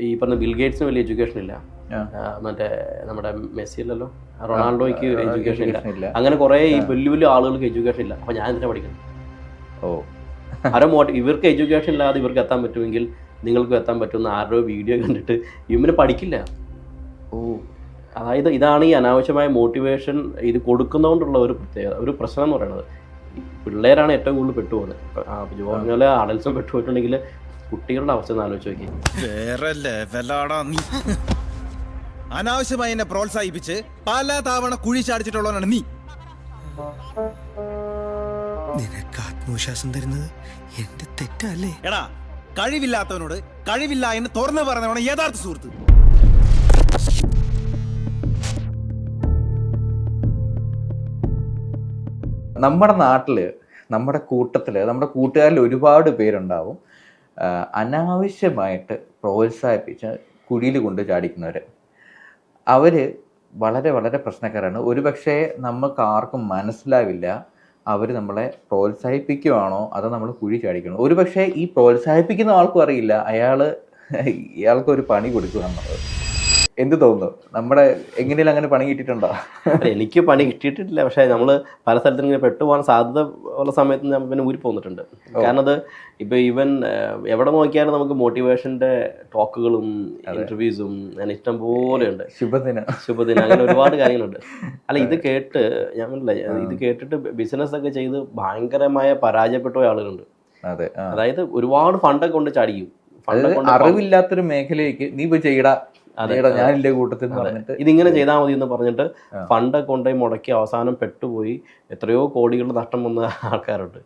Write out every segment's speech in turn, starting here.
ഈ പറഞ്ഞ ബിൽ ഗേറ്റ്സിന് വലിയ എഡ്യൂക്കേഷൻ ഇല്ല, മറ്റേ നമ്മുടെ മെസ്സി അല്ലല്ലോ, റൊണാൾഡോയ്ക്ക് എഡ്യൂക്കേഷൻ ഇല്ല, അങ്ങനെ കുറേ ഈ വലിയ വലിയ ആളുകൾക്ക് എഡ്യൂക്കേഷൻ ഇല്ല. അപ്പോൾ ഞാൻ എന്തിനാ പഠിക്കണം? ഇവർക്ക് എഡ്യൂക്കേഷൻ ഇല്ലാതെ ഇവർക്ക് എത്താൻ പറ്റുമെങ്കിൽ നിങ്ങൾക്ക് എത്താൻ പറ്റുന്ന ആരുടെ വീഡിയോ കണ്ടിട്ട് ഇവന് പഠിക്കില്ല. അതായത് ഇതാണ് ഈ അനാവശ്യമായ മോട്ടിവേഷൻ ഇത് കൊടുക്കുന്നതുകൊണ്ടുള്ള ഒരു പ്രത്യേകത, ഒരു പ്രശ്നം എന്ന് പറയുന്നത്. പിള്ളേരാണ് ഏറ്റവും കൂടുതൽ പെട്ടുപോകുന്നത്. പറഞ്ഞ അഡൽസും പെട്ടുപോയിട്ടുണ്ടെങ്കിൽ കുട്ടികളുടെ അവസ്ഥ ഒന്ന് ആലോചിച്ച് നോക്കി. അനാവശ്യമായി എന്നെ പ്രോത്സാഹിപ്പിച്ച് പല തവണ കുഴി ചാടിച്ചിട്ടുള്ളവനാണ് നീ. നിനക്ക് ആത്മവിശ്വാസം തരുന്നത് എന്റെ തെറ്റല്ലേ? എടാ, കഴിവില്ലാത്തവനോട് കഴിവില്ല എന്ന് തുറന്നു പറഞ്ഞവനാണ് യഥാർത്ഥ സുഹൃത്ത്. നമ്മുടെ നാട്ടിൽ, നമ്മുടെ കൂട്ടത്തിൽ, നമ്മുടെ കൂട്ടുകാരിൽ ഒരുപാട് പേരുണ്ടാവും അനാവശ്യമായിട്ട് പ്രോത്സാഹിപ്പിച്ച് കുഴിയിൽ കൊണ്ട് ചാടിക്കുന്നവർ. അവർ വളരെ വളരെ പ്രശ്നക്കാരാണ്. ഒരുപക്ഷെ നമുക്ക് ആർക്കും മനസ്സിലാവില്ല അവർ നമ്മളെ പ്രോത്സാഹിപ്പിക്കുകയാണോ അതോ നമ്മൾ കുഴി ചാടിക്കണോ. ഒരുപക്ഷെ ഈ പ്രോത്സാഹിപ്പിക്കുന്ന ആൾക്കും അറിയില്ല ഇയാൾക്കൊരു പണി കൊടുക്കുക എന്നുള്ളത്. എന്ത് തോന്നുന്നു? നമ്മുടെ എങ്ങനെയും അങ്ങനെ പണി കിട്ടിയിട്ടുണ്ടോ? എനിക്ക് പണി കിട്ടിയിട്ടില്ല, പക്ഷേ നമ്മൾ പല സ്ഥലത്തും ഇങ്ങനെ പെട്ടുപോകാൻ സാധ്യത ഉള്ള സമയത്ത് ഞാൻ പിന്നെ ഊരി പോന്നിട്ടുണ്ട്. കാരണം അത് ഇപ്പോൾ ഈവൻ എവിടെ നോക്കിയാലും നമുക്ക് മോട്ടിവേഷൻ്റെ ടോക്കുകളും ഇൻ്റർവ്യൂസും ഞാൻ ഇഷ്ടം പോലെ ഉണ്ട്. ശുഭദിന അങ്ങനെ ഒരുപാട് കാര്യങ്ങളുണ്ട്. അല്ല, ഇത് കേട്ട് ഞാൻ പറഞ്ഞില്ല, ഇത് കേട്ടിട്ട് ബിസിനസ്സൊക്കെ ചെയ്ത് ഭയങ്കരമായ പരാജയപ്പെട്ട ആളുകളുണ്ട്. അതായത് ഒരുപാട് ഫണ്ടൊക്കെ കൊണ്ട് ചാടിക്കും. അറിവില്ലാത്തൊരു മേഖലയ്ക്ക് നീ പോയി ചെയ്യടാ, ഞാനില്ലേ കൂട്ടത്തിൽ പറഞ്ഞിട്ട് ഇതിങ്ങനെ ചെയ്താൽ മതി എന്ന് പറഞ്ഞിട്ട് ഫണ്ടൊക്കെ കൊണ്ടുപോയി മുടക്കി അവസാനം പെട്ടുപോയി എത്രയോ കോടികളുടെ നഷ്ടം വന്ന ആൾക്കാരുണ്ട്.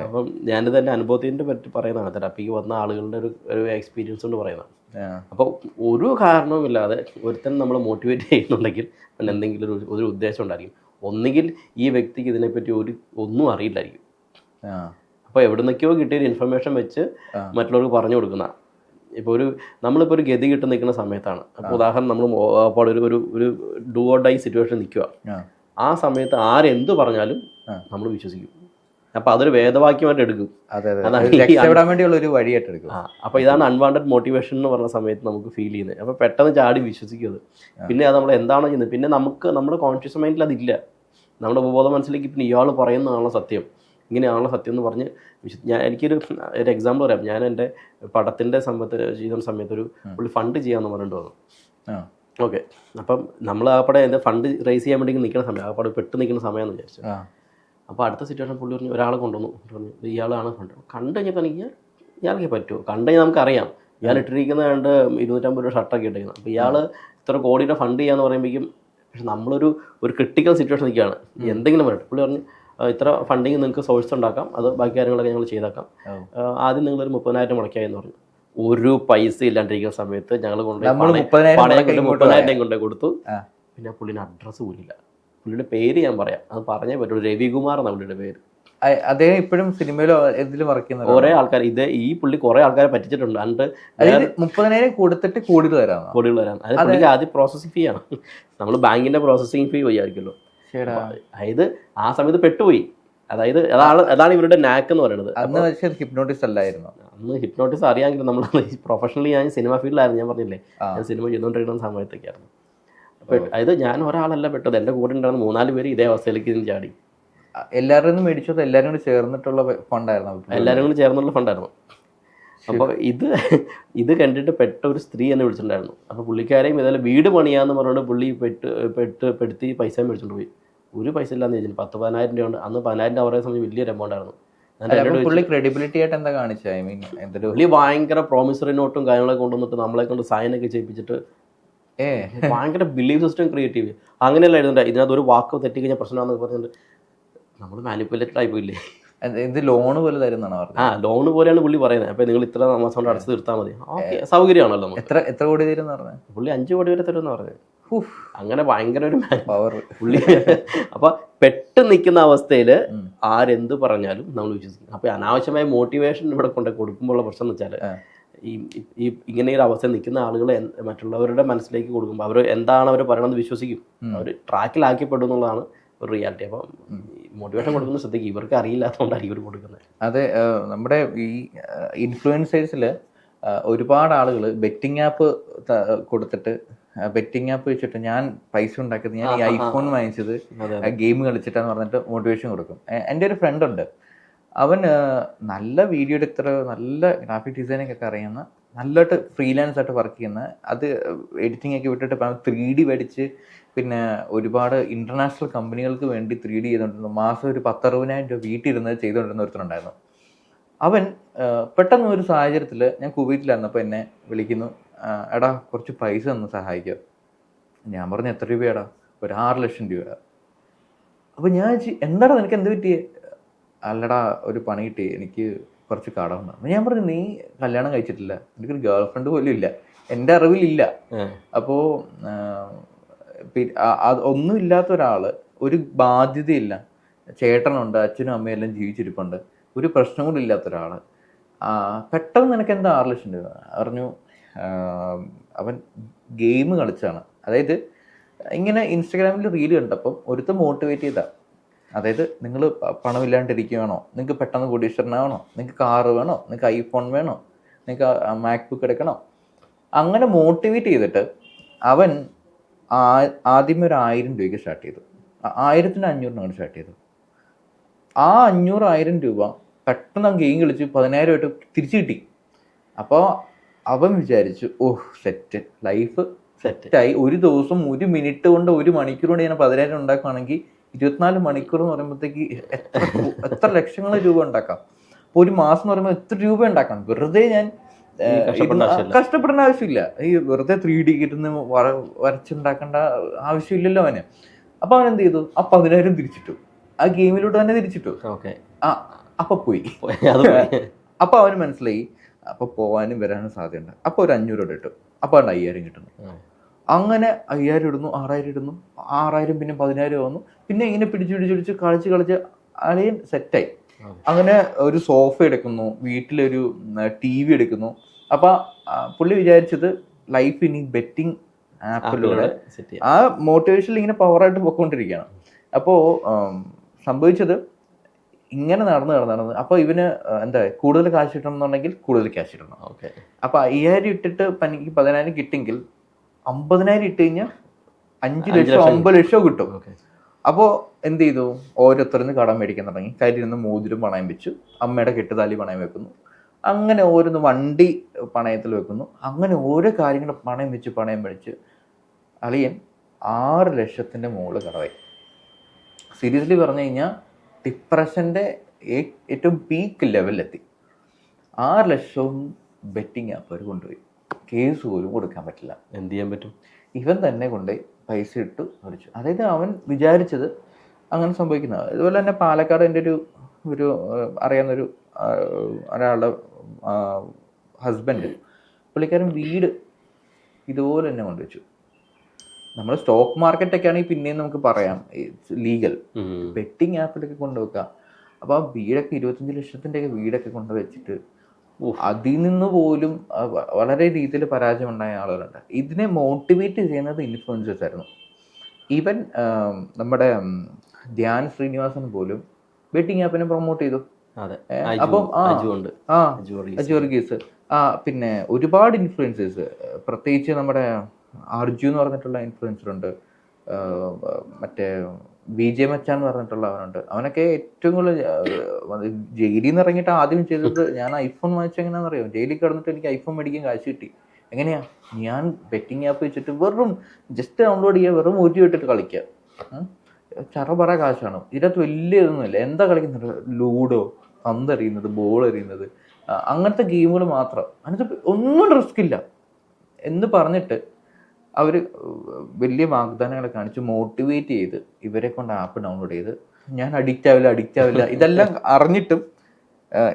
അപ്പം ഞാനിത് എൻ്റെ അനുഭവത്തിൻ്റെ പറ്റി പറയുന്നതാണ്, തെറാപ്പിക്ക് വന്ന ആളുകളുടെ ഒരു എക്സ്പീരിയൻസ് കൊണ്ട് പറയുന്നതാണ്. അപ്പോൾ ഒരു കാരണവുമില്ലാതെ ഒരുത്തൻ നമ്മൾ മോട്ടിവേറ്റ് ചെയ്യുന്നുണ്ടെങ്കിൽ പിന്നെ എന്തെങ്കിലും ഒരു ഉദ്ദേശം ഉണ്ടായിരിക്കും. ഒന്നുകിൽ ഈ വ്യക്തിക്ക് ഇതിനെപ്പറ്റി ഒന്നും അറിയില്ലായിരിക്കും. അപ്പോൾ എവിടെ നിന്നൊക്കെയോ കിട്ടിയൊരു ഇൻഫർമേഷൻ വെച്ച് മറ്റുള്ളവർക്ക് പറഞ്ഞു കൊടുക്കുന്ന. ഇപ്പോൾ നമ്മളിപ്പോൾ ഒരു ഗതി കിട്ടി നിൽക്കുന്ന സമയത്താണ്. അപ്പോൾ ഉദാഹരണം നമ്മൾ അപ്പോൾ ഒരു ഡു ഓർ ഡൈ സിറ്റുവേഷൻ നിൽക്കുക. ആ സമയത്ത് ആരെന്ത് പറഞ്ഞാലും നമ്മൾ വിശ്വസിക്കും. അപ്പോൾ അതൊരു വേദവാക്യമായിട്ട് എടുക്കും. അപ്പോൾ ഇതാണ് അൺവാണ്ടഡ് മോട്ടിവേഷൻ എന്ന് പറഞ്ഞ സമയത്ത് നമുക്ക് ഫീൽ ചെയ്യുന്നത്. അപ്പോൾ പെട്ടെന്ന് ചാടി വിശ്വസിക്കും. പിന്നെ അത് നമ്മൾ എന്താണോ ചെയ്യുന്നത്, പിന്നെ നമുക്ക് നമ്മുടെ കോൺഷ്യസ് മൈൻഡിൽ അതില്ല. നമ്മുടെ ഉപബോധ മനസ്സിലേക്ക് പിന്നെ ഇയാൾ പറയുന്നതാണല്ലോ സത്യം, ഇങ്ങനെയാണല്ലോ സത്യം എന്ന് പറഞ്ഞ് എനിക്കൊരു എക്സാമ്പിൾ പറയാം. ഞാൻ എൻ്റെ പടത്തിൻ്റെ ചെയ്യുന്ന സമയത്ത് ഒരു പുള്ളി ഫണ്ട് ചെയ്യാമെന്ന് പറഞ്ഞിട്ട് വന്നു. ഓക്കെ, അപ്പം നമ്മൾ ആ പടം എൻ്റെ ഫണ്ട് റേസ് ചെയ്യാൻ വേണ്ടി നിൽക്കുന്ന സമയം, ആ പടം പെട്ട് നിൽക്കുന്ന സമയമെന്ന് വിചാരിച്ചു. അപ്പോൾ അടുത്ത സിറ്റുവേഷൻ പുള്ളി പറഞ്ഞു, ഒരാളെ കൊണ്ടുവന്നു പറഞ്ഞു ഇയാളാണ് ഫണ്ട്. കണ്ടു കഴിഞ്ഞപ്പോൾ എനിക്ക് ഇയാൾക്ക് പറ്റുമോ? കണ്ടു കഴിഞ്ഞാൽ നമുക്കറിയാം ഇയാൾ ഇട്ടിരിക്കുന്നത് കണ്ട് 250 രൂപ ഷർട്ടൊക്കെ ഇട്ടിരിക്കുന്നത്. അപ്പോൾ ഇയാൾ ഇത്ര കോടിയുടെ ഫണ്ട് ചെയ്യാന്ന് പറയുമ്പോഴേക്കും, പക്ഷെ നമ്മളൊരു ക്രിട്ടിക്കൽ സിറ്റുവേഷൻ നിൽക്കുകയാണ്. എന്തെങ്കിലും പറയട്ടെ, പുള്ളി പറഞ്ഞു ഇത്ര ഫണ്ടിങ് നിങ്ങൾക്ക് സോഴ്സ് ഉണ്ടാക്കാം, അത് ബാക്കി കാര്യങ്ങളൊക്കെ ഞങ്ങൾ ചെയ്താക്കാം, ആദ്യം നിങ്ങളൊരു 30,000 മുടക്കിയായി എന്ന് പറഞ്ഞു. ഒരു പൈസ ഇല്ലാണ്ടിരിക്കുന്ന സമയത്ത് ഞങ്ങൾ കൊണ്ടുപോയി 30,000 കൊണ്ടുപോയി കൊടുത്തു. പിന്നെ പുള്ളിന് അഡ്രസ്സ് പോലില്ല. പുള്ളിയുടെ പേര് ഞാൻ പറയാം, അത് പറഞ്ഞേ പറ്റുള്ളൂ, രവികുമാർ എന്നാണ് പുള്ളിയുടെ പേര്. അദ്ദേഹം ഇപ്പോഴും സിനിമയിലോ എന്തിലും വർക്ക് ചെയ്യുന്നത്. കുറെ ആൾക്കാർ ഈ പുള്ളി കുറെ ആൾക്കാരെ പറ്റിച്ചിട്ടുണ്ട്. 30,000 കൊടുത്തിട്ട് കോടികൾ വരാം. അത് പുള്ളിക്ക് ആദ്യം പ്രോസസ്സിംഗ് ഫീ ആണ്. നമ്മൾ ബാങ്കിന്റെ പ്രോസസ്സിംഗ് ഫീ വയ്യായിരിക്കുമല്ലോ. അതായത് ആ സമയത്ത് പെട്ടുപോയി. അതായത് അതാണ് ഇവരുടെ നാക്ക് എന്ന് പറയുന്നത്. അന്ന് ഹിപ്നോട്ടിസ് അല്ലായിരുന്നു. അന്ന് ഹിപ്നോട്ടിസ് അറിയാമെങ്കിലും നമ്മൾ പ്രൊഫഷണലി ഞാൻ സിനിമ ഫീൽഡിലായിരുന്നു. ഞാൻ പറഞ്ഞില്ലേ, ഞാൻ സിനിമ ചെയ്തുകൊണ്ടിരിക്കുന്ന സമയത്തൊക്കെയായിരുന്നു. അതായത് ഞാൻ ഒരാളല്ല പെട്ടത്, എൻ്റെ കൂടെ ഉണ്ടായിരുന്ന 3-4 പേര് ഇതേ അവസ്ഥയിലേക്ക് ചാടി. എല്ലാവരും മേടിച്ചത് എല്ലാവരും കൂടി ചേർന്നിട്ടുള്ള ഫണ്ടായിരുന്നു. എല്ലാവരും കൂടി ചേർന്നുള്ള ഫണ്ടായിരുന്നു. അപ്പോൾ ഇത് കണ്ടിട്ട് പെട്ട ഒരു സ്ത്രീ എന്നെ വിളിച്ചിട്ടുണ്ടായിരുന്നു. അപ്പോൾ പുള്ളിക്കാരെയും ഇതെല്ലാം വീട് പണിയാന്ന് പറഞ്ഞുകൊണ്ട് പുള്ളി പെടുത്തി പൈസ മേടിച്ചിട്ട് പോയി. ഒരു പൈസ ഇല്ലാന്ന് ചോദിച്ചു. 10,000-12,000 രൂപ ഉണ്ട്. അന്ന് 10,000 അവരെ സമയം വലിയൊരു എമൗണ്ട് ആയിരുന്നു. പുള്ളി ക്രെഡിബിലിറ്റി ആയിട്ട് എന്താ കാണിച്ചത്? പുള്ളി ഭയങ്കര പ്രോമിസറി നോട്ടും കാര്യങ്ങളൊക്കെ കൊണ്ടുവന്നിട്ട് നമ്മളെ കൊണ്ട് സൈനൊക്കെ ചെയ്യിപ്പിച്ചിട്ട് ഭയങ്കര ബിലീവ് സിസ്റ്റം ക്രിയേറ്റ് ചെയ്യും. അങ്ങനെയല്ല എഴുതണ്ട, ഇതിനകത്ത് ഒരു വാക്ക് തെറ്റിക്കഴിഞ്ഞാൽ പ്രശ്നമാണെന്ന് പറഞ്ഞിട്ട് നമ്മൾ മാനിപ്പുലേറ്റഡ് ആയി പോയില്ലേ. ഇത് ലോണ് പോലെ തരുന്നതാണ് പറഞ്ഞത്. ലോണ് പോലെയാണ് പുള്ളി പറയുന്നത്. അപ്പോൾ നിങ്ങൾ ഇത്ര മാസം കൊണ്ട് അടച്ചു തീർത്താൽ മതി. ഓക്കെ, സൗകര്യമാണല്ലോ. എത്ര കോടി തരും എന്ന് പറഞ്ഞത്? പുള്ളി 5 കോടി വരെ തരുമെന്ന് പറഞ്ഞത്. അങ്ങനെ ഭയങ്കര ഒരു പവർ പുള്ളി. അപ്പൊ പെട്ട് നിൽക്കുന്ന അവസ്ഥയിൽ ആരെന്ത് പറഞ്ഞാലും നമ്മൾ വിശ്വസിക്കും. അപ്പൊ അനാവശ്യമായ മോട്ടിവേഷൻ ഇവിടെ കൊണ്ട് കൊടുക്കുമ്പോഴുള്ള പ്രശ്നം എന്ന് വെച്ചാൽ, ഈ ഇങ്ങനെ ഒരു അവസ്ഥയിൽ നിൽക്കുന്ന ആളുകൾ മറ്റുള്ളവരുടെ മനസ്സിലേക്ക് കൊടുക്കുമ്പോൾ അവർ എന്താണ് അവർ പറയണമെന്ന് വിശ്വസിക്കും. അവർ ട്രാക്കിലാക്കിപ്പെടും എന്നുള്ളതാണ് ഒരു റിയാലിറ്റി. അപ്പം മോട്ടിവേഷൻ കൊടുക്കുന്ന ശ്രദ്ധിക്കും, ഇവർക്ക് അറിയില്ലാത്തതുകൊണ്ടായിരിക്കും ഇവർ കൊടുക്കുന്നത്. അതെ, നമ്മുടെ ഈ ഇൻഫ്ലുവൻസേഴ്സിൽ ഒരുപാട് ആളുകൾ ബെറ്റിംഗ് ആപ്പ് കൊടുത്തിട്ട് ബെറ്റിംഗ് ആപ്പ് വെച്ചിട്ട് ഞാൻ പൈസ ഉണ്ടാക്കിയത്, ഞാൻ ഈ ഐഫോൺ വാങ്ങിച്ചത് ഗെയിം കളിച്ചിട്ടാന്ന് പറഞ്ഞിട്ട് മോട്ടിവേഷൻ കൊടുക്കും. എൻ്റെ ഒരു ഫ്രണ്ട് ഉണ്ട്, അവൻ നല്ല വീഡിയോ എഡിറ്റർ, നല്ല ഗ്രാഫിക് ഡിസൈനിങ് ഒക്കെ അറിയുന്ന, നല്ലതായിട്ട് ഫ്രീലാൻസ് ആയിട്ട് വർക്ക് ചെയ്യുന്ന, അത് എഡിറ്റിംഗ് ഒക്കെ വിട്ടിട്ട് ഇപ്പം 3D പഠിച്ച് പിന്നെ ഒരുപാട് ഇൻ്റർനാഷണൽ കമ്പനികൾക്ക് വേണ്ടി 3D ചെയ്തുകൊണ്ടിരുന്നു. മാസം ഒരു 10-60,000 രൂപ വീട്ടിലിരുന്ന് ചെയ്തുകൊണ്ടിരുന്ന ഒരുത്തനുണ്ടായിരുന്നു. അവൻ പെട്ടെന്ന് ഒരു സാഹചര്യത്തിൽ, ഞാൻ കുവൈറ്റിലായിരുന്നപ്പോൾ എന്നെ വിളിക്കുന്നു, എടാ കുറച്ച് പൈസ ഒന്ന് സഹായിക്കുക. ഞാൻ പറഞ്ഞു എത്ര രൂപയാടാ? ഒരു 6 ലക്ഷം രൂപ. അപ്പോൾ ഞാൻ എന്താടാ നിനക്ക് എന്ത് പറ്റിയേ? അല്ലടാ ഒരു പണി കിട്ടി, എനിക്ക് കുറച്ച് കടമുണ്ട്. അപ്പോൾ ഞാൻ പറഞ്ഞു നീ കല്യാണം കഴിച്ചിട്ടില്ല, എനിക്കൊരു ഗേൾ ഫ്രണ്ട് പോലും ഇല്ല, എൻ്റെ അറിവിലില്ല. അപ്പോൾ ഒന്നും ഇല്ലാത്ത ഒരാൾ, ഒരു ബാധ്യതയില്ല, ചേട്ടനുണ്ട്, അച്ഛനും അമ്മയും എല്ലാം ജീവിച്ചിരിപ്പുണ്ട്, ഒരു പ്രശ്നം കൂടി ഇല്ലാത്ത ഒരാൾ, പെട്ടെന്ന് നിനക്ക് എന്താ 6 ലക്ഷം രൂപ? പറഞ്ഞു അവൻ ഗെയിം കളിച്ചാണ്. അതായത് ഇങ്ങനെ ഇൻസ്റ്റഗ്രാമിൽ റീല് കണ്ടപ്പം ഒരുത്തം മോട്ടിവേറ്റ് ചെയ്താ, അതായത് നിങ്ങൾ പണമില്ലാണ്ടിരിക്കുകയാണോ, നിങ്ങൾക്ക് പെട്ടെന്ന് കോടീശ്വരനാവണോ, നിങ്ങൾക്ക് കാറ് വേണോ, നിങ്ങൾക്ക് ഐഫോൺ വേണോ, നിങ്ങൾക്ക് മാക്ബുക്ക് എടുക്കണോ, അങ്ങനെ മോട്ടിവേറ്റ് ചെയ്തിട്ട് അവൻ ആദ്യമേ ഒരു 1000 രൂപയ്ക്ക് സ്റ്റാർട്ട് ചെയ്തു. 1500 സ്റ്റാർട്ട് ചെയ്തു. ആ 500,000 രൂപ പെട്ടെന്ന് ഗെയിം കളിച്ച് 10,000 ആയിട്ട് തിരിച്ചു കിട്ടി. അപ്പോൾ അവൻ വിചാരിച്ചു, ഓഹ് സെറ്റ്, ലൈഫ് സെറ്റായി. ഒരു ദിവസം 1 മിനിറ്റ് കൊണ്ട് 1 മണിക്കൂർ കൊണ്ട് ഞാൻ 10,000 ഉണ്ടാക്കുകയാണെങ്കിൽ 24 മണിക്കൂർ എന്ന് പറയുമ്പോഴത്തേക്ക് എത്ര ലക്ഷങ്ങൾ രൂപ ഉണ്ടാക്കാം. അപ്പോൾ ഒരു മാസം എന്ന് പറയുമ്പോൾ എത്ര രൂപ ഉണ്ടാക്കാം. വെറുതെ ഞാൻ കഷ്ടപ്പെടേണ്ട ആവശ്യമില്ല. ഈ വെറുതെ 3D കിട്ടുന്ന വരച്ചുണ്ടാക്കേണ്ട ആവശ്യമില്ലല്ലോ അവന്. അപ്പൊ അവൻ എന്ത് ചെയ്തു? ആ 10,000 തിരിച്ചിട്ടു, ആ ഗെയിമിലോട്ട് തന്നെ തിരിച്ചിട്ടു. അപ്പൊ പോയി. അപ്പൊ അവന് മനസ്സിലായി അപ്പൊ പോവാനും വരാനും സാധ്യതയുണ്ട്. അപ്പൊ ഒരു 500 ഇട്ടു, അപ്പൊ 5,000 കിട്ടുന്നു. അങ്ങനെ 5,000 ഇടുന്നു, 6,000 ഇടുന്നു, 6,000 പിന്നെ 10,000 വന്നു. പിന്നെ ഇങ്ങനെ പിടിച്ച് കളിച്ച് അളിയൻ സെറ്റായി. അങ്ങനെ ഒരു സോഫ എടുക്കുന്നു, വീട്ടിലൊരു TV എടുക്കുന്നു. അപ്പൊ പുള്ളി വിചാരിച്ചത് ലൈഫ് ഇനി ബെറ്റിംഗ് ആപ്പിലൂടെ ആ മോട്ടിവേഷനിൽ ഇങ്ങനെ പവറായിട്ട് പോയിക്കൊണ്ടിരിക്കുകയാണ്. അപ്പോൾ സംഭവിച്ചത് ഇങ്ങനെ നടന്ന് അപ്പോൾ ഇവന് എന്താ കൂടുതൽ കാശ് കിട്ടണം എന്നുണ്ടെങ്കിൽ കൂടുതൽ ക്യാഷ് ഇടണം. ഓക്കെ, അപ്പൊ 5,000 ഇട്ടിട്ട് എനിക്ക് 10,000 കിട്ടിയെങ്കിൽ 50,000 ഇട്ട് കഴിഞ്ഞാൽ 5 ലക്ഷം 9 ലക്ഷം കിട്ടും. അപ്പോൾ എന്ത് ചെയ്തു? ഓരോരുത്തരുന്ന് കടം മേടിക്കാൻ തുടങ്ങി. കയ്യിൽ നിന്ന് മോതിരം പണയം വെച്ചു, അമ്മയുടെ കെട്ടുതാലി പണയം വെക്കുന്നു, അങ്ങനെ ഓരോന്ന് വണ്ടി പണയത്തിൽ വെക്കുന്നു, അങ്ങനെ ഓരോ കാര്യങ്ങൾ പണയം വെച്ച് അളിയൻ 6 ലക്ഷത്തിൻ്റെ മുകളിൽ കടവായി. സീരിയസ്ലി പറഞ്ഞു കഴിഞ്ഞാൽ ഡിപ്രഷൻ്റെ ഏറ്റവും പീക്ക് ലെവലിലെത്തി. 6 ലക്ഷവും ബെറ്റിംഗ് ആപ്പ് അവർ കൊണ്ടുപോയി. കേസ് പോലും കൊടുക്കാൻ പറ്റില്ല. എന്ത് ചെയ്യാൻ പറ്റും? ഇവൻ തന്നെ കൊണ്ടുപോയി പൈസ ഇട്ട് കളിച്ചു. അതായത് അവൻ വിചാരിച്ചത് അങ്ങനെ സംഭവിക്കുന്നത്. അതുപോലെ തന്നെ പാലക്കാട് എൻ്റെ ഒരു അറിയാവുന്നൊരു ഒരാളുടെ ഹസ്ബൻഡ്, പുള്ളിക്കാരൻ വീട് ഇതുപോലെ തന്നെ കൊണ്ടുവച്ചു. നമ്മൾ സ്റ്റോക്ക് മാർക്കറ്റൊക്കെ ആണെങ്കിൽ പിന്നെയും നമുക്ക് പറയാം ലീഗൽ. ബെറ്റിംഗ് ആപ്പിലൊക്കെ കൊണ്ടുവെക്കാം. അപ്പോൾ ആ വീടൊക്കെ 25 ലക്ഷത്തിൻ്റെയൊക്കെ വീടൊക്കെ കൊണ്ടുവച്ചിട്ട് അതിൽ നിന്ന് പോലും വളരെ രീതിയിൽ പരാജയമുണ്ടായ ആളുകളുണ്ട്. ഇതിനെ മോട്ടിവേറ്റ് ചെയ്യുന്നത് ഇൻഫ്ലുവൻസേഴ്സ് ആയിരുന്നു. ഈവൻ നമ്മുടെ ധ്യാൻ ശ്രീനിവാസൻ പോലും ബെറ്റിംഗ് ആപ്പിനെ പ്രൊമോട്ട് ചെയ്തു. അപ്പം അജുവർഗീസ്, പിന്നെ ഒരുപാട് ഇൻഫ്ലുവൻസേഴ്സ്, പ്രത്യേകിച്ച് നമ്മുടെ അർജു എന്ന് പറഞ്ഞിട്ടുള്ള ഇൻഫ്ലുവൻസർ ഉണ്ട്, മറ്റേ വിജയ് മച്ചാൻ എന്ന് പറഞ്ഞിട്ടുള്ള അവനുണ്ട്. അവനൊക്കെ ഏറ്റവും കൂടുതൽ ജയിലിൽ നിന്ന് ഇറങ്ങിയിട്ട് ആദ്യം ചെയ്തത്, ഞാൻ ഐഫോൺ വാങ്ങിച്ച എങ്ങനെയാണെന്ന് അറിയാം, ജയിലിൽ കിടന്നിട്ട് എനിക്ക് ഐഫോൺ മേടിക്കാൻ കാശ് കിട്ടി. എങ്ങനെയാ? ഞാൻ ബെറ്റിംഗ് ആപ്പ് വെച്ചിട്ട് വെറും ജസ്റ്റ് ഡൗൺലോഡ് ചെയ്യുക, വെറും 1 രൂപ ഇട്ടിട്ട് കളിക്കുക. ചറപറ കാശാണ് ഇതിനകത്ത്, വലിയ ഇതൊന്നുമില്ല. എന്താ കളിക്കുന്നത്? ലൂഡോ, പന്തെറിയുന്നത്, ബോൾ എറിയുന്നത്, അങ്ങനത്തെ ഗെയിമുകൾ മാത്രം. അതിനകത്ത് ഒന്നും റിസ്ക് ഇല്ല എന്ന് പറഞ്ഞിട്ട് അവർ വലിയ വാഗ്ദാനങ്ങളെ കാണിച്ച് മോട്ടിവേറ്റ് ചെയ്ത് ഇവരെ കൊണ്ട് ആപ്പ് ഡൗൺലോഡ് ചെയ്ത് ഞാൻ അഡിക്റ്റ് ആവില്ല ഇതെല്ലാം അറിഞ്ഞിട്ടും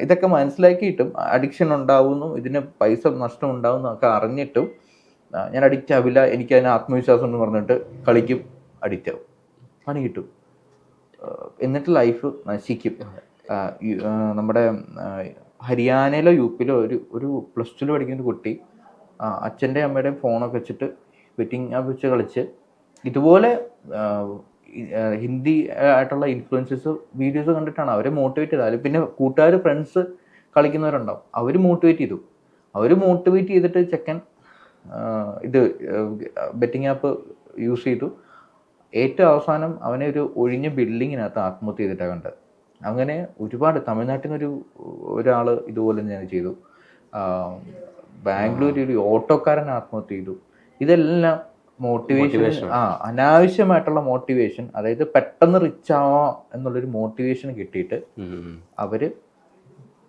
ഇതൊക്കെ മനസ്സിലാക്കിയിട്ടും അഡിക്ഷൻ ഉണ്ടാവുന്നു, ഇതിന് പൈസ നഷ്ടം ഉണ്ടാവുന്നു ഒക്കെ അറിഞ്ഞിട്ടും ഞാൻ അഡിക്റ്റ് ആവില്ല, എനിക്ക് അതിന് ആത്മവിശ്വാസം എന്ന് പറഞ്ഞിട്ട് കളിക്കും, അഡിക്റ്റ് ആവും, പണി കിട്ടും, എന്നിട്ട് ലൈഫ് നശിക്കും. നമ്മുടെ ഹരിയാനയിലോ യുപിയിലോ ഒരു +2 പഠിക്കുന്ന ഒരു കുട്ടി അച്ഛൻ്റെ അമ്മയുടെയും ഫോണൊക്കെ വെച്ചിട്ട് ബെറ്റിംഗ് ആപ്പ് വെച്ച് കളിച്ച് ഇതുപോലെ ഹിന്ദി ആയിട്ടുള്ള ഇൻഫ്ലുവൻസേഴ്സ് വീഡിയോസ് കണ്ടിട്ടാണ് അവരെ മോട്ടിവേറ്റ് ചെയ്തത്. പിന്നെ കൂട്ടുകാർ ഫ്രണ്ട്സ് കളിക്കുന്നവരുണ്ടാവും, അവർ മോട്ടിവേറ്റ് ചെയ്തു. അവർ മോട്ടിവേറ്റ് ചെയ്തിട്ട് ചെക്കൻ ഇത് ബെറ്റിംഗ് ആപ്പ് യൂസ് ചെയ്തു. ഏറ്റവും അവസാനം അവനെ ഒരു ഒഴിഞ്ഞ ബിൽഡിങ്ങിനകത്ത് ആത്മഹത്യ ചെയ്തിട്ടാണ് കണ്ടത്. അങ്ങനെ ഒരുപാട് തമിഴ്നാട്ടിൽ നിന്നൊരു ഒരാൾ ഇതുപോലെ ഞാൻ ചെയ്തു. ബാംഗ്ലൂർ ഒരു ഓട്ടോക്കാരൻ ആത്മഹത്യ ചെയ്തു. ഇതെല്ലാം മോട്ടിവേഷൻ, അനാവശ്യമായിട്ടുള്ള മോട്ടിവേഷൻ, അതായത് പെട്ടെന്ന് റിച്ച് ആവാം എന്നുള്ളൊരു മോട്ടിവേഷൻ കിട്ടിയിട്ട് അവര്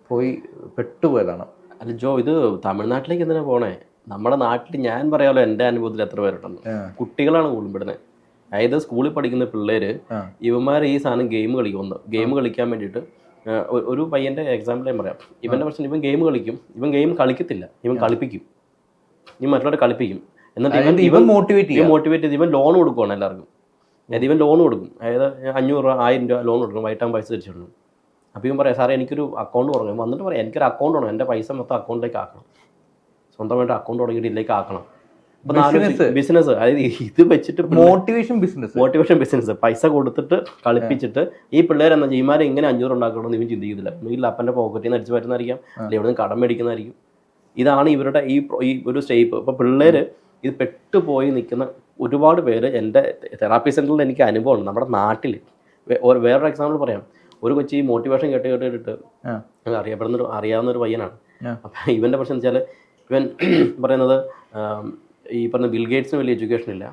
പോയി പെട്ടുപോയതാണ്. അല്ല ജോ, ഇത് തമിഴ്നാട്ടിലേക്ക് എന്തിനാ പോണേ? നമ്മുടെ നാട്ടിൽ ഞാൻ പറയാമല്ലോ എൻ്റെ അനുഭവത്തിൽ എത്ര പേരുണ്ടെന്ന്. കുട്ടികളാണ് കൂടുതലും പെടുന്നത്. അതായത് സ്കൂളിൽ പഠിക്കുന്ന പിള്ളേര് ഇവന്മാർ ഈ സാധനം ഗെയിം കളിക്കും. ഗെയിം കളിക്കാൻ വേണ്ടിയിട്ട് ഒരു പയ്യന്റെ എക്സാമ്പിൾ ഞാൻ പറയാം. ഇവന്റെ പ്രശ്നം, ഇവൻ ഗെയിം കളിക്കും, ഇവൻ ഗെയിം കളിക്കത്തില്ല, ഇവൻ കളിപ്പിക്കും, ഇവൻ മറ്റുള്ളവരെ കളിപ്പിക്കും. എന്നിട്ട് ഇവൻ മോട്ടിവേറ്റ് ചെയ്ത് ഇവൻ ലോൺ കൊടുക്കുവാണ് എല്ലാവർക്കും. അതായത് ഇവൻ ലോൺ കൊടുക്കും, അതായത് 500 രൂപ 1000 രൂപ ലോൺ കൊടുക്കും, വൈകിട്ടാകുമ്പോൾ പൈസ തിരിച്ചിടണം. അപ്പോൾ ഇവൻ പറയാം, സാറേ എനിക്കൊരു അക്കൗണ്ട് പറഞ്ഞു. വന്നിട്ട് പറയാം, എനിക്കൊരു അക്കൗണ്ട് വേണം, എൻ്റെ പൈസ മൊത്തം അക്കൗണ്ടിലേക്ക് ആക്കണം, സ്വന്തമായിട്ട് അക്കൗണ്ട് തുടങ്ങിയിട്ട് ഇതിലേക്ക് ആക്കണം. ബിസിനസ്, അതായത് ഇത് വെച്ചിട്ട് മോട്ടിവേഷൻ ബിസിനസ് പൈസ കൊടുത്തിട്ട് കളിപ്പിച്ചിട്ട് ഈ പിള്ളേരെന്നാ ചെയ്യുമാരെ ഇങ്ങനെ 500 ഉണ്ടാക്കണമെന്ന് ഇവൻ ചിന്തിക്കുന്നില്ല. ഒന്നുകിൽ അപ്പൻ്റെ പോക്കറ്റിൽ നിന്ന് അടിച്ചു പറ്റുന്നതായിരിക്കാം, അല്ലെങ്കിൽ ഇവിടെ നിന്ന് കടം മേടിക്കുന്നതായിരിക്കും. ഇതാണ് ഇവരുടെ ഈ ഒരു സ്റ്റേപ്പ്. ഇപ്പോൾ പിള്ളേര് ഇത് പെട്ടുപോയി നിൽക്കുന്ന ഒരുപാട് പേര് എൻ്റെ തെറാപ്പി സെൻ്ററിൽ എനിക്ക് അനുഭവമുണ്ട്. നമ്മുടെ നാട്ടിൽ വേറൊരു എക്സാമ്പിൾ പറയാം. ഒരു കൊച്ചി മോട്ടിവേഷൻ കേട്ടിട്ട് അറിയാവുന്ന ഒരു പയ്യനാണ്. അപ്പം ഇവൻ്റെ പ്രശ്നം എന്ന് വെച്ചാൽ, ഇവൻ പറയുന്നത് ഈ പറഞ്ഞ ബിൽഗേറ്റ്സിന് വലിയ എഡ്യൂക്കേഷൻ ഇല്ല,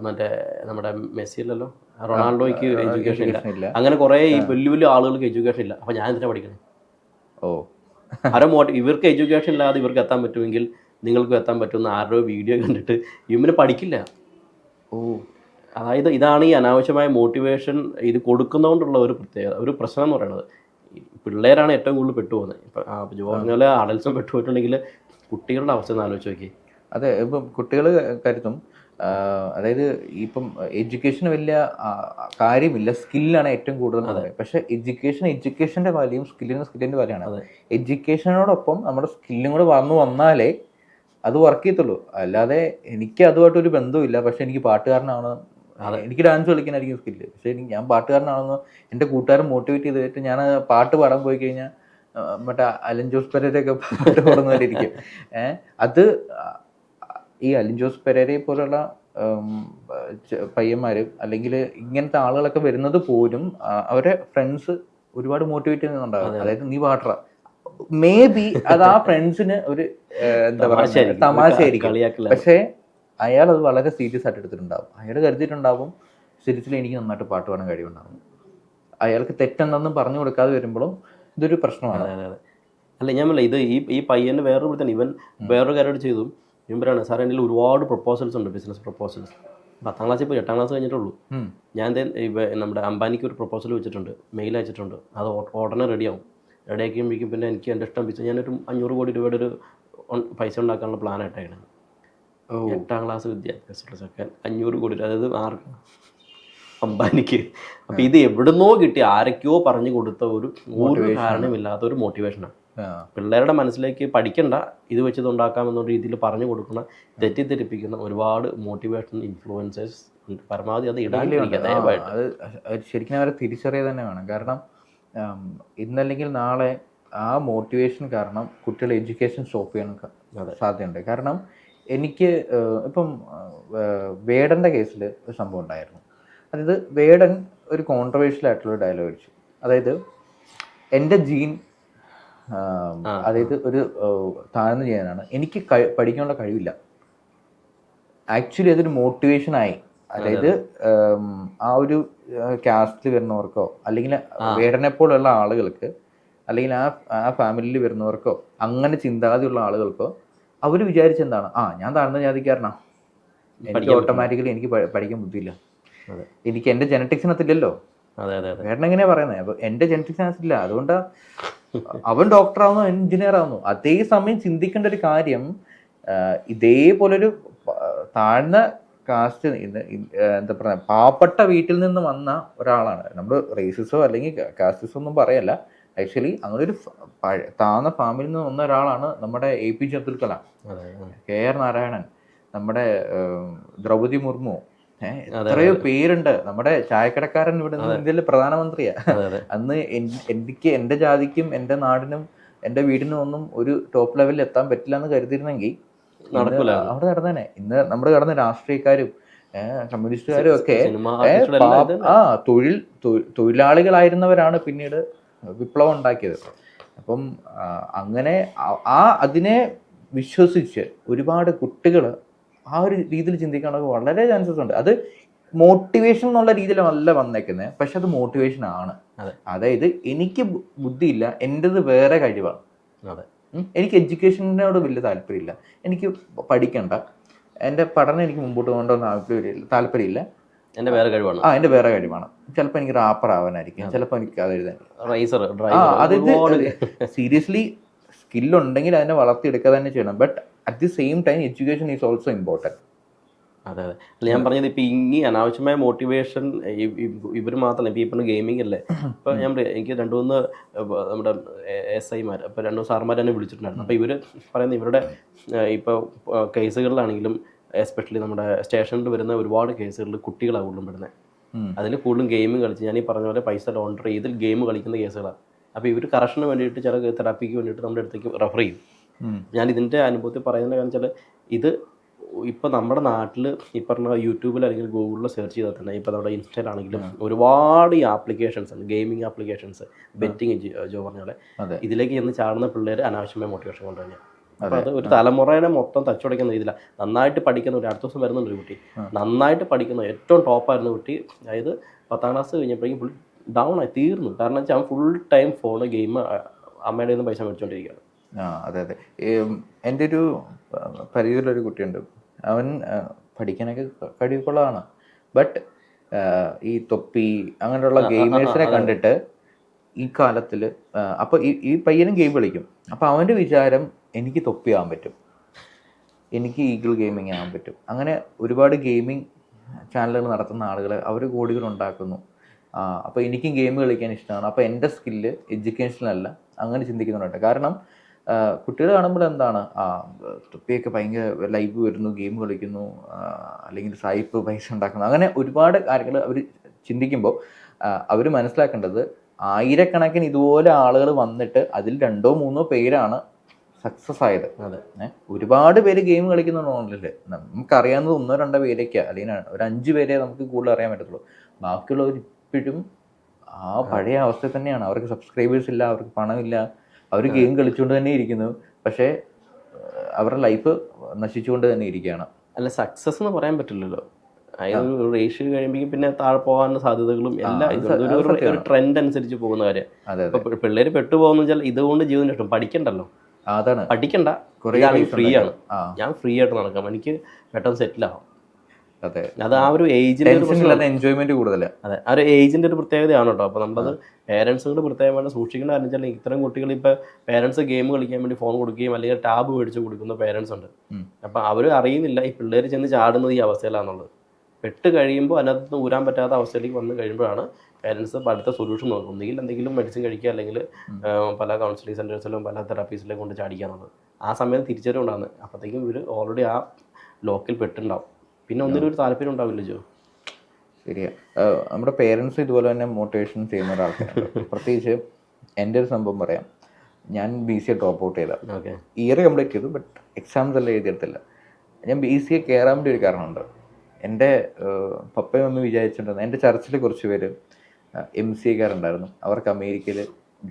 മറ്റേ നമ്മുടെ മെസ്സി അല്ലല്ലോ, റൊണാൾഡോയ്ക്ക് എഡ്യൂക്കേഷൻ ഇല്ല, അങ്ങനെ കുറേ ഈ വലിയ വലിയ ആളുകൾക്ക് എഡ്യൂക്കേഷൻ ഇല്ല. അപ്പം ഞാൻ എന്തിനാ പഠിക്കണേ? ഇവർക്ക് എഡ്യൂക്കേഷൻ ഇല്ലാതെ ഇവർക്ക് എത്താൻ പറ്റുമെങ്കിൽ നിങ്ങൾക്കും എത്താൻ പറ്റുമെന്ന് ആരുടെ വീഡിയോ കണ്ടിട്ട് ഇവന് പഠിക്കില്ല. അതായത് ഇതാണ് ഈ അനാവശ്യമായ മോട്ടിവേഷൻ ഇത് കൊടുക്കുന്നതുകൊണ്ടുള്ള ഒരു പ്രത്യേകത, ഒരു പ്രശ്നം എന്ന് പറയുന്നത്. പിള്ളേരാണ് ഏറ്റവും കൂടുതൽ പെട്ടുപോകുന്നത്. ഇപ്പം ജോ പറഞ്ഞാൽ അഡൽസും പെട്ടുപോയിട്ടുണ്ടെങ്കിൽ കുട്ടികളുടെ അവസ്ഥ ഒന്ന് ആലോചിച്ച് നോക്കി. അതെ, ഇപ്പം കുട്ടികൾ കരുതും, അതായത് ഇപ്പം എഡ്യൂക്കേഷന് വലിയ കാര്യമില്ല, സ്കില്ലാണ് ഏറ്റവും കൂടുതൽ. പക്ഷെ എഡ്യൂക്കേഷൻ്റെ വാല്യൂം സ്കില്ലിൻ്റെ വാല്യൂമാണ്. എഡ്യൂക്കേഷനോടൊപ്പം നമ്മുടെ സ്കില്ലും കൂടെ വന്നാലേ അത് വർക്ക് ചെയ്യത്തുള്ളൂ. അല്ലാതെ എനിക്ക് അതുമായിട്ടൊരു ബന്ധവുമില്ല, പക്ഷെ എനിക്ക് പാട്ടുകാരനാണ്, എനിക്ക് ഡാൻസ് കളിക്കാനായിരിക്കും സ്കില്ല്, പക്ഷെ ഞാൻ പാട്ടുകാരനാണെന്ന് എൻ്റെ കൂട്ടുകാരൻ മോട്ടിവേറ്റ് ചെയ്തിട്ട് ഞാൻ പാട്ട് പാടാൻ പോയി കഴിഞ്ഞാൽ മറ്റേ അലൻ ജോസ് പെരേരയൊക്കെ പാട്ട് പാടുന്നവരിക്കും. അത് ഈ അലൻ ജോസ് പെരേരയെ പോലുള്ള പയ്യന്മാർ അല്ലെങ്കിൽ ഇങ്ങനത്തെ ആളുകളൊക്കെ വരുന്നത് പോലും അവരെ ഫ്രണ്ട്സ് ഒരുപാട് മോട്ടിവേറ്റ് ചെയ്യുന്നുണ്ടാവും. അതായത് നീ പാട്ടറ, മേ ബി അത് ആ ഫ്രണ്ട്സിന് ഒരു എന്താ പറയുക തമാശയായിരിക്കും, പക്ഷേ അയാൾ അത് വളരെ സീരിയസ് ആയിട്ട് എടുത്തിട്ടുണ്ടാവും. അയാൾ കരുതിയിട്ടുണ്ടാവും സീരിയസ്ലി എനിക്ക് നന്നായിട്ട് പാട്ട് പാടാൻ കഴിവുണ്ടാവും. അയാൾക്ക് തെറ്റെന്തെന്നും പറഞ്ഞു കൊടുക്കാതെ വരുമ്പോഴും ഇതൊരു പ്രശ്നമാണ്. അല്ല ഞാൻ പറയില്ല, ഇത് ഈ പയ്യന് വേറൊരു തന്നെ ഇവൻ വേറൊരു കാര്യം ചെയ്തു. ഇവരാണ് സാർ എൻ്റെ ഒരുപാട് പ്രപ്പോസൽസ് ഉണ്ട്, ബിസിനസ് പ്രപ്പോസൽസ്. 10ാം ക്ലാസ്സിൽ പോയി 8ാം ക്ലാസ് കഴിഞ്ഞിട്ടുള്ളൂ. ഞാൻ നമ്മുടെ അംബാനിക്ക് ഒരു പ്രപ്പോസൽ വെച്ചിട്ടുണ്ട്, മെയിൽ അയച്ചിട്ടുണ്ട്. അത് ഉടനെ റെഡിയാവും. റെഡിയാക്കിയുമ്പോഴേക്കും പിന്നെ എനിക്ക് എൻ്റെ ഇഷ്ടം ബിസിനസ്, ഞാനൊരു 500 കോടി രൂപയുടെ ഒരു പൈസ ഉണ്ടാക്കാനുള്ള പ്ലാനായിട്ടാണ്. 8ാം ക്ലാസ് വിദ്യാഭ്യാസമുള്ള ചെക്കൻ 500 കോടി, അതായത് ആർക്ക്? അംബാനിക്ക്. അപ്പം ഇത് എവിടുന്നോ കിട്ടി, ആരൊക്കെയോ പറഞ്ഞു കൊടുത്ത ഒരു കാരണമില്ലാത്ത ഒരു മോട്ടിവേഷനാണ്. പിള്ളേരുടെ മനസ്സിലേക്ക് പഠിക്കണ്ട, ഇത് വെച്ചത് ഉണ്ടാക്കാമെന്ന രീതിയിൽ പറഞ്ഞു കൊടുക്കുന്ന, തെറ്റിദ്ധരിപ്പിക്കുന്ന ഒരുപാട് മോട്ടിവേഷൻ ഇൻഫ്ലുവൻസേഴ്സ് പരമാവധി അത് ഇടാനിരിക്കുക. അത് ശരിക്കും അവരെ തിരിച്ചറിയുക തന്നെ വേണം. കാരണം ഇന്നല്ലെങ്കിൽ നാളെ ആ മോട്ടിവേഷൻ കാരണം കുട്ടികളുടെ എഡ്യൂക്കേഷൻ സ്റ്റോപ്പ് ചെയ്യാൻ സാധ്യതയുണ്ട്. കാരണം എനിക്ക് ഇപ്പം വേടൻ്റെ കേസിൽ ഒരു സംഭവം ഉണ്ടായിരുന്നു. അതായത് വേടൻ ഒരു കോൺട്രവേഴ്ഷ്യൽ ആയിട്ടുള്ള ഡയലോഗ് അടിച്ചു. അതായത് എൻ്റെ ജീൻ, അതായത് ഒരു താഴ്ന്നു ചെയ്യാനാണ്, എനിക്ക് പഠിക്കാനുള്ള കഴിവില്ല. ആക്ച്വലി അതൊരു മോട്ടിവേഷനായി. അതായത് ആ ഒരു കാസ്റ്റിൽ വരുന്നവർക്കോ അല്ലെങ്കിൽ വേടനെ പോലുള്ള ആളുകൾക്ക് അല്ലെങ്കിൽ ആ ഫാമിലിയിൽ വരുന്നവർക്കോ അങ്ങനെ ചിന്താഗതിയുള്ള ആളുകൾക്കോ അവർ വിചാരിച്ചെന്താണ്, ഞാൻ താഴ്ന്ന ജാതിക്കാരനാ, എനിക്ക് ഓട്ടോമാറ്റിക്കലി എനിക്ക് പഠിക്കാൻ ബുദ്ധിയില്ല, എനിക്ക് എൻ്റെ ജനറ്റിക്സിനകത്തില്ലല്ലോ. വേടൻ എങ്ങനെയാ പറയുന്നത്? അപ്പൊ എൻ്റെ ജനറ്റിക്സിനകത്തില്ല, അതുകൊണ്ട് അവൻ ഡോക്ടർ ആവുന്നു, എഞ്ചിനീയർ ആവുന്നു. അതേസമയം ചിന്തിക്കേണ്ട ഒരു കാര്യം, ഇതേപോലൊരു താഴ്ന്ന കാസ്റ്റ്, എന്താ പറയുക, പാവപ്പെട്ട വീട്ടിൽ നിന്ന് വന്ന ഒരാളാണ്. നമ്മൾ റേസിസോ അല്ലെങ്കിൽ കാസ്റ്റിസോ ഒന്നും പറയല്ല. ആക്ച്വലി അങ്ങനെ ഒരു താഴ്ന്ന ഫാമിലിയിൽ നിന്ന് വന്ന ഒരാളാണ് നമ്മുടെ APJ അബ്ദുൽ കലാം, KR നാരായണൻ, നമ്മുടെ ദ്രൗപദി മുർമു, എത്രയോ പേരുണ്ട്. നമ്മുടെ ചായക്കടക്കാരൻ ഇവിടെ നിന്ന് ഇന്ത്യയിലെ പ്രധാനമന്ത്രിയാ. അന്ന് എനിക്ക് എൻ്റെ ജാതിക്കും എൻ്റെ നാടിനും എൻ്റെ വീടിനൊന്നും ഒരു ടോപ്പ് ലെവലിൽ എത്താൻ പറ്റില്ല എന്ന് കരുതിയിരുന്നെങ്കിൽ നടക്കൂല. അവിടെ നടന്നേനെ. ഇന്ന് നമ്മുടെ കടന്ന രാഷ്ട്രീയക്കാരും കമ്മ്യൂണിസ്റ്റുകാരും ഒക്കെ സിനിമ ആർട്ടിസ്റ്റുകളെല്ലാം ഇത് തൊഴിലാളികളായിരുന്നവരാണ് പിന്നീട് വിപ്ലവം ഉണ്ടാക്കിയത്. അപ്പം അങ്ങനെ അതിനെ വിശ്വസിച്ച് ഒരുപാട് കുട്ടികൾ ആ ഒരു രീതിയിൽ ചിന്തിക്കാനൊക്കെ വളരെ ചാൻസസ് ഉണ്ട്. അത് മോട്ടിവേഷൻ എന്നുള്ള രീതിയിലല്ല വന്നേക്കുന്നത്, പക്ഷെ അത് മോട്ടിവേഷൻ ആണ്. അതായത് എനിക്ക് ബുദ്ധിയില്ല, എൻ്റെത് വേറെ കഴിവാണ്. എനിക്ക് എഡ്യൂക്കേഷനോട് വലിയ താല്പര്യമില്ല, എനിക്ക് പഠിക്കണ്ട, എൻ്റെ പഠനം എനിക്ക് മുമ്പോട്ട് കൊണ്ടുവന്ന താല്പര്യമില്ല, എൻ്റെ വേറെ കഴിവാണ്. എൻ്റെ വേറെ കഴിവാണ്. ചിലപ്പോൾ എനിക്ക് റാപ്പർ ആവാനായിരിക്കും, ചിലപ്പോൾ എനിക്ക് അത് എഴുതാൻ. അതായത് സീരിയസ്ലി സ്കില്ലുണ്ടെങ്കിൽ അതിനെ വളർത്തിയെടുക്കുക തന്നെ ചെയ്യണം. But at the same time education is also important. അതെ അതെ. അല്ല ഞാൻ പറഞ്ഞത് ഇപ്പം ഇനി അനാവശ്യമായ മോട്ടിവേഷൻ ഇവർ മാത്രമല്ല. ഇപ്പം ഇപ്പം ഗെയിമിംഗ് അല്ലേ. ഇപ്പം ഞാൻ പറയാം, എനിക്ക് 2-3 നമ്മുടെ SIമാർ, അപ്പോൾ 2 സാർമാർ തന്നെ വിളിച്ചിട്ടുണ്ടായിരുന്നു. അപ്പോൾ ഇവർ പറയുന്നത് ഇവരുടെ ഇപ്പോൾ കേസുകളിലാണെങ്കിലും എസ്പെഷ്യലി നമ്മുടെ സ്റ്റേഷനിൽ വരുന്ന ഒരുപാട് കേസുകളിൽ കുട്ടികളാണ് കൂടുതലും പെടുന്നത്. അതിൽ കൂടുതലും ഗെയിം കളിച്ച് ഞാൻ ഈ പറഞ്ഞ പോലെ പൈസ ലോണ്ടർ ചെയ്ത് ഗെയിം കളിക്കുന്ന കേസുകളാണ്. അപ്പോൾ ഇവർ കറക്ഷന് വേണ്ടിയിട്ട് ചില തെറാപ്പിക്ക് വേണ്ടിയിട്ട് നമ്മുടെ അടുത്തേക്ക് റെഫർ ചെയ്യും. ഞാൻ ഇതിൻ്റെ അനുഭവത്തിൽ പറയുന്നത് കാരണം വെച്ചാൽ ഇത് ഇപ്പോൾ നമ്മുടെ നാട്ടിൽ ഈ പറഞ്ഞ യൂട്യൂബിൽ അല്ലെങ്കിൽ ഗൂഗിളിൽ സെർച്ച് ചെയ്താൽ തന്നെ ഇപ്പോൾ നമ്മുടെ ഇൻസ്റ്റയിലാണെങ്കിലും ഒരുപാട് ഈ ആപ്ലിക്കേഷൻസ് ഉണ്ട്, ഗെയിമിംഗ് ആപ്ലിക്കേഷൻസ്, ബെറ്റിംഗ് ജോ പറഞ്ഞ പോലെ. ഇതിലേക്ക് ചെന്ന് ചാടുന്ന പിള്ളേർ അനാവശ്യമായ മോട്ടിവേഷൻ കൊണ്ടുതന്നെയാണ്. അപ്പോൾ അത് ഒരു തലമുറയുടെ മൊത്തം തച്ചുടയ്ക്കുന്ന രീതിയിലാണ്. നന്നായിട്ട് പഠിക്കുന്ന ഒരു അടുത്ത ദിവസം വരുന്നുണ്ട് ഒരു കുട്ടി, നന്നായിട്ട് പഠിക്കുന്ന ഏറ്റവും ടോപ്പായിരുന്ന കുട്ടി, അതായത് 10ാം ക്ലാസ് കഴിഞ്ഞപ്പോഴേക്കും ഫുൾ ഡൗൺ ആയി തീർന്നു. കാരണം വെച്ചാൽ അവൻ ഫുൾ ടൈം ഫോണ് ഗെയിം അമ്മയുടെ നിന്ന് പൈസ മേടിച്ചുകൊണ്ടിരിക്കുകയാണ്. അതെ അതെ. എൻ്റെ ഒരു പരിചയത്തിലൊരു കുട്ടിയുണ്ട്, അവൻ പഠിക്കാനൊക്കെ കഴിവുള്ളതാണ്. ബട്ട് ഈ തൊപ്പി അങ്ങനെയുള്ള ഗെയിമേഴ്സിനെ കണ്ടിട്ട് ഈ കാലത്തിൽ അപ്പോൾ ഈ പയ്യനും ഗെയിം കളിക്കും. അപ്പോൾ അവൻ്റെ വിചാരം എനിക്ക് തൊപ്പിയാകാൻ പറ്റും, എനിക്ക് ഈഗിൾ ഗെയിമിങ് ആകാൻ പറ്റും. അങ്ങനെ ഒരുപാട് ഗെയിമിംഗ് ചാനലുകൾ നടത്തുന്ന ആളുകൾ അവർ കോടികൾ ഉണ്ടാക്കുന്നു. അപ്പോൾ എനിക്കും ഗെയിം കളിക്കാൻ ഇഷ്ടമാണ്, അപ്പോൾ എൻ്റെ സ്കില്ല് എഡ്യൂക്കേഷനിലല്ല, അങ്ങനെ ചിന്തിക്കുന്നുണ്ട്. കാരണം കുട്ടികൾ കാണുമ്പോൾ എന്താണ്, തൊപ്പിയൊക്കെ ഭയങ്കര ലൈവ് വരുന്നു, ഗെയിം കളിക്കുന്നു, അല്ലെങ്കിൽ സായിപ്പ് പൈസ ഉണ്ടാക്കുന്നു, അങ്ങനെ ഒരുപാട് കാര്യങ്ങൾ അവർ ചിന്തിക്കുമ്പോൾ അവർ മനസ്സിലാക്കേണ്ടത് ആയിരക്കണക്കിന് ഇതുപോലെ ആളുകൾ വന്നിട്ട് അതിൽ 2-3 പേരാണ് സക്സസ് ആയത്. ഒരുപാട് പേര് ഗെയിം കളിക്കുന്നുണ്ടല്ലേ, നമുക്കറിയാവുന്നത് 1-2 പേരൊക്കെ, അല്ലെങ്കിൽ ഒരു 5 പേരെ നമുക്ക് കൂടുതൽ അറിയാൻ പറ്റത്തുള്ളൂ. ബാക്കിയുള്ളവർ ഇപ്പോഴും ആ പഴയ അവസ്ഥ തന്നെയാണ്. അവർക്ക് സബ്സ്ക്രൈബേഴ്സ് ഇല്ല, അവർക്ക് പണമില്ല, അവർ ഗെയിം കളിച്ചുകൊണ്ട് തന്നെ ഇരിക്കുന്നു, പക്ഷേ അവരുടെ ലൈഫ് നശിച്ചുകൊണ്ട് തന്നെ ഇരിക്കുകയാണ്. അല്ല, സക്സസ് എന്ന് പറയാൻ പറ്റില്ലല്ലോ. അതായത് ഒരു റേഷ്യോ കഴിയുമ്പോൾ പിന്നെ താഴെ പോകാനുള്ള സാധ്യതകളും എല്ലാം ഒരു ട്രെൻഡ് അനുസരിച്ച് പോകുന്ന കാര്യം. ഇപ്പൊ പിള്ളേര് പെട്ടുപോകുന്ന വെച്ചാൽ ഇതുകൊണ്ട് ജീവിതം ഇഷ്ടം പഠിക്കണ്ടല്ലോ, അതാണ് പഠിക്കണ്ട, ഫ്രീ ആണ്, ഞാൻ ഫ്രീ ആയിട്ട് നടക്കാം, എനിക്ക് പെട്ടെന്ന് സെറ്റിൽ ആവാം. അതെ, അത് ആ ഒരു ഏജിന്റെ എൻജോയ്മെന്റ് കൂടുതലാണ്. അതെ, ആ ഒരു ഏജിന്റെ ഒരു പ്രത്യേകതയാണ് കേട്ടോ. അപ്പൊ നമ്മളത് പേരൻസുകൾ പ്രത്യേകമായിട്ട് സൂക്ഷിക്കേണ്ട കാര്യം വെച്ചാൽ ഇത്തരം കുട്ടികൾ ഇപ്പൊ പേരൻസ് ഗെയിം കളിക്കാൻ വേണ്ടി ഫോൺ കൊടുക്കുകയും അല്ലെങ്കിൽ ടാബ് മേടിച്ച് കൊടുക്കുന്ന പേരൻസ് ഉണ്ട്. അപ്പൊ അവർ അറിയുന്നില്ല ഈ പിള്ളേർ ചെന്ന് ചാടുന്നത് ഈ അവസ്ഥയിലാണെന്നുള്ളത്. പെട്ട് കഴിയുമ്പോൾ അതിനകത്ത് ഊരാൻ പറ്റാത്ത അവസ്ഥയിലേക്ക് വന്നു കഴിയുമ്പോഴാണ് പേരൻസ് അടുത്ത സൊല്യൂഷൻ നോക്കും. ഒന്നുകിൽ എന്തെങ്കിലും മെഡിസിൻ കഴിക്കുക, അല്ലെങ്കിൽ പല കൗൺസിലിംഗ് സെന്റേഴ്സിലും പല തെറാപ്പീസിലും കൊണ്ട് ചാടിക്കാന്നുള്ളത്. ആ സമയത്ത് തിരിച്ചറിവുണ്ടാകുന്നത് അപ്പോഴത്തേക്കും ഇവർ ഓൾറെഡി ആ ലോക്കിൽ പെട്ടുണ്ടാവും. പിന്നെ ഒന്നിനും ഒരു താല്പര്യം ഉണ്ടാവില്ല ജോ. ശരിയാ. നമ്മുടെ പേരൻസ് ഇതുപോലെ തന്നെ മോട്ടിവേഷൻ ചെയ്യുന്ന ഒരാൾക്കാരുണ്ട്. പ്രത്യേകിച്ച് എൻ്റെ ഒരു സംഭവം പറയാം. ഞാൻ BCA ഡ്രോപ്പ് ഔട്ട് ചെയ്ത, ഇയർ കംപ്ലീറ്റ് ചെയ്തു, ബട്ട് എക്സാംസ് എല്ലാം എഴുതിയെടുത്തില്ല. ഞാൻ BCA കയറാൻ വേണ്ടി ഒരു കാരണമുണ്ട്. എൻ്റെ പപ്പയും അമ്മ വിചാരിച്ചിട്ടുണ്ടായിരുന്നു, എൻ്റെ ചർച്ചിൽ കുറച്ച് പേര് MCAക്കാരുണ്ടായിരുന്നു, അവർക്ക് അമേരിക്കയിൽ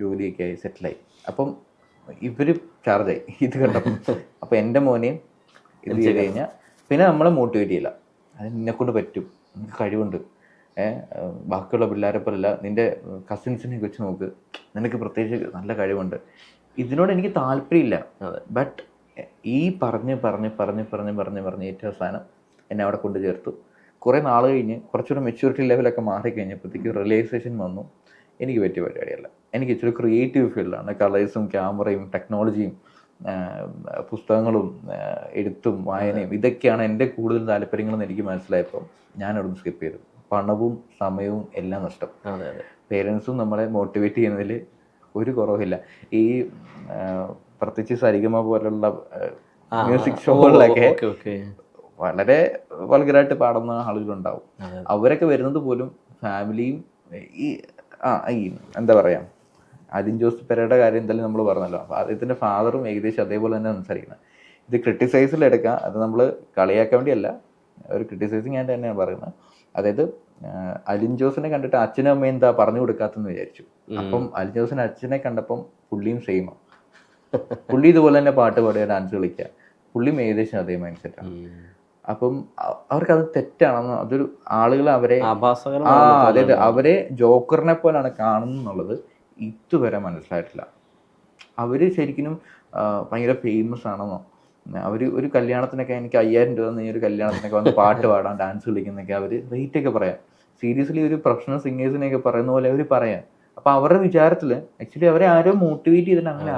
ജോലിയൊക്കെ ആയി സെറ്റിലായി. അപ്പം ഇവർ ചാർജായി ഇത് കണ്ടപ്പം. അപ്പോൾ എൻ്റെ മോനെയും ഇത് ചെയ്ത് കഴിഞ്ഞാൽ പിന്നെ നമ്മളെ മോട്ടിവേറ്റ് ചെയ്യില്ല. അത് നിന്നെക്കൊണ്ട് പറ്റും, നിനക്ക് കഴിവുണ്ട്, ബാക്കിയുള്ള പിള്ളേരെ പോലല്ല, നിൻ്റെ കസിൻസിനെ വെച്ച് നോക്ക്, നിനക്ക് പ്രത്യേകിച്ച് നല്ല കഴിവുണ്ട്. ഇതിനോട് എനിക്ക് താല്പര്യമില്ല. ബട്ട് ഈ പറഞ്ഞ് ഏറ്റവും അവസാനം എന്നെ അവിടെ കൊണ്ട് ചേർത്തു. കുറേ നാൾ കഴിഞ്ഞ് കുറച്ചുകൂടെ മെച്യൂരിറ്റി ലെവലൊക്കെ മാറിക്കഴിഞ്ഞപ്പോഴത്തേക്ക് റിയലൈസേഷൻ വന്നു, എനിക്ക് പറ്റിയ പരിപാടിയല്ല, എനിക്ക് ഇച്ചിരി ക്രിയേറ്റീവ് ഫീൽഡാണ്. കളേഴ്സും ക്യാമറയും ടെക്നോളജിയും പുസ്തകങ്ങളും എഴുത്തും വായനയും ഇതൊക്കെയാണ് എൻ്റെ കൂടുതൽ താല്പര്യങ്ങളെന്ന് എനിക്ക് മനസ്സിലായപ്പോൾ ഞാൻ അവിടുന്ന് സ്കിപ്പ് ചെയ്തു. പണവും സമയവും എല്ലാം നഷ്ടം. പേരൻസും നമ്മളെ മോട്ടിവേറ്റ് ചെയ്യുന്നതിൽ ഒരു കുറവില്ല. ഈ പ്രത്യേകിച്ച് സരിഗമ പോലുള്ള മ്യൂസിക് ഷോകളിലൊക്കെ വളരെ വൾഗറായിട്ട് പാടുന്ന ആളുകളുണ്ടാവും. അവരൊക്കെ വരുന്നത് പോലും ഫാമിലിയും ഈ എന്താ പറയാ അലിൻ ജോസ് പെരയുടെ കാര്യം എന്തായാലും നമ്മൾ പറഞ്ഞല്ലോ. അപ്പോൾ അദ്ദേഹത്തിൻ്റെ ഫാദറും ഏകദേശം അതേപോലെ തന്നെ സംസാരിക്കുന്നത്. ഇത് ക്രിട്ടിസൈസിലെടുക്കാം, അത് നമ്മൾ കളിയാക്കാൻ വേണ്ടിയല്ല, ഒരു ക്രിട്ടിസൈസിങ് ആയിട്ട് തന്നെയാണ് പറയുന്നത്. അതായത് അലിൻ ജോസിനെ കണ്ടിട്ട് അച്ഛനും അമ്മയും എന്താ പറഞ്ഞു കൊടുക്കാത്തെന്ന് വിചാരിച്ചു. അപ്പം അലിൻ ജോസിന് അച്ഛനെ കണ്ടപ്പം പുള്ളിയും സെയിമാണ്. പുള്ളി ഇതുപോലെ തന്നെ പാട്ട് പാടുക, ഡാൻസ് കളിക്കുക, പുള്ളിയും ഏകദേശം അതേ മൈൻഡ് സെറ്റാണ്. അപ്പം അവർക്കത് തെറ്റാണെന്ന്, അതൊരു ആളുകൾ അവരെ അതായത് അവരെ ജോക്കറിനെ പോലാണ് കാണുന്നുള്ളത് ഇതുവരെ മനസ്സിലായിട്ടില്ല. അവര് ശരിക്കും ഭയങ്കര ഫേമസ് ആണെന്നോ, അവര് ഒരു കല്യാണത്തിനൊക്കെ എനിക്ക് 5000 രൂപ നീ ഒരു കല്യാണത്തിനൊക്കെ വന്ന് പാട്ട് പാടാം, ഡാൻസ് കളിക്കുന്നൊക്കെ അവര് റേറ്റ് ഒക്കെ പറയാം. സീരിയസ്ലി ഒരു പ്രൊഫഷണൽ സിംഗേഴ്സിനെയൊക്കെ പറയുന്ന പോലെ അവർ പറയാം. അപ്പൊ അവരുടെ വിചാരത്തില് ആക്ച്വലി അവരെ ആരോ മോട്ടിവേറ്റ് ചെയ്തിട്ട് അങ്ങനെ